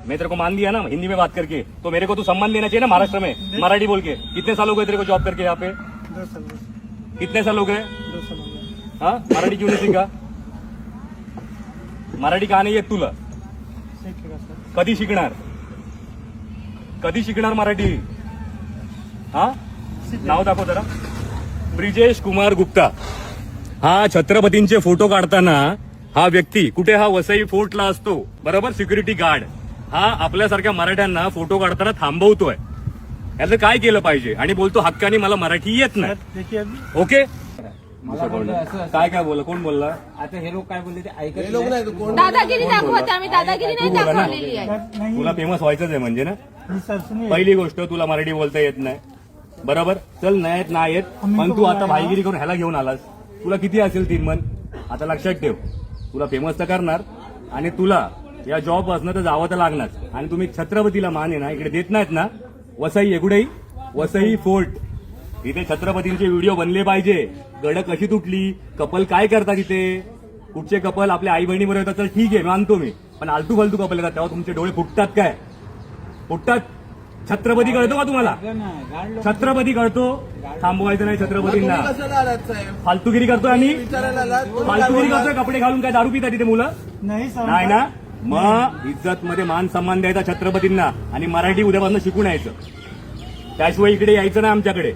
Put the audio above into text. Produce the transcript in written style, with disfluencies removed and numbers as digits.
मैं तेरे को मान दिया ना हिंदी में बात करके, तो मेरे को तू सम्मान देना चाहिए ना महाराष्ट्र में, मराठी बोल के। कितने साल हो गए तेरे को जॉब करके यहाँ पे? 2 साल कितने साल हो गए? 2 साल हो गया। हाँ, मराठी क्यों नहीं सीखा? मराठी का नाही येत तुला? शिकेगा सर. कधी शिकणार? कधी शिकणार मराठी? हा, नाव दाखव जरा. ब्रिजेश कुमार गुप्ता. हा छत्रपतींचे फोटो काढताना हा व्यक्ती कुठे, हा वसई फोर्टला असतो बरोबर, सिक्युरिटी गार्ड. हा आपल्यासारख्या मराठ्यांना फोटो काढताना थांबवतोय. याचं काय केलं पाहिजे? आणि बोलतो हक्कानी मला मराठी येत नाही. देखिए अभी ओके, मला बोललं असं काय काय बोलला? कोण बोलला? आता हे लोक काय बोलले ते ऐकत नाही. दादागिरी दाखवत आम्ही दादागिरी नाही दाखवलेली आहे. नहीं तुला फेमस व्हायचंच आहे म्हणजे ना. नहीं सर सुनिए. पहिली गोष्ट, तुला मराठी बोलता येत नाही बरोबर. चल नाही येत नाही येत, पण तू आता भाईगिरी करून ह्याला घेऊन आलास. तुला किती असेल 3 मन? आता लक्षात ठेव, तुला फेमस तर करणार आणि तुला या जॉब असणं तर जावं तर लागणार. आणि तुम्ही छत्रपतीला मान आहे ना इकडे देत नाहीत ना. वसई एकुडेही वसई फोर्ट, इथे छत्रपतींचे व्हिडिओ बनले पाहिजे. गड कशी तुटली, कपल काय करतात इथे, कुठचे कपल आपल्या आई बहिणी बरोबर येतात तर ठीक आहे मानतो मी, पण आलतू फालतू कपल येतात तेव्हा तुमचे डोळे फुटतात काय? फुटतात. छत्रपती कळतो का तुम्हाला? छत्रपती कळतो. थांबवायचं नाही छत्रपतींना. फालतूगिरी करतोय आम्ही, फालतूगिरी करतोय. कपडे घालून काय दारू पितात तिथे मुलं? नहीं सर. नाही ना. मग इज्जत मध्ये मान सन्मान द्यायचा छत्रपतींना आणि मराठी उद्यापासून शिकून यायचं. त्याशिवाय इकडे यायचं नाही आमच्याकडे.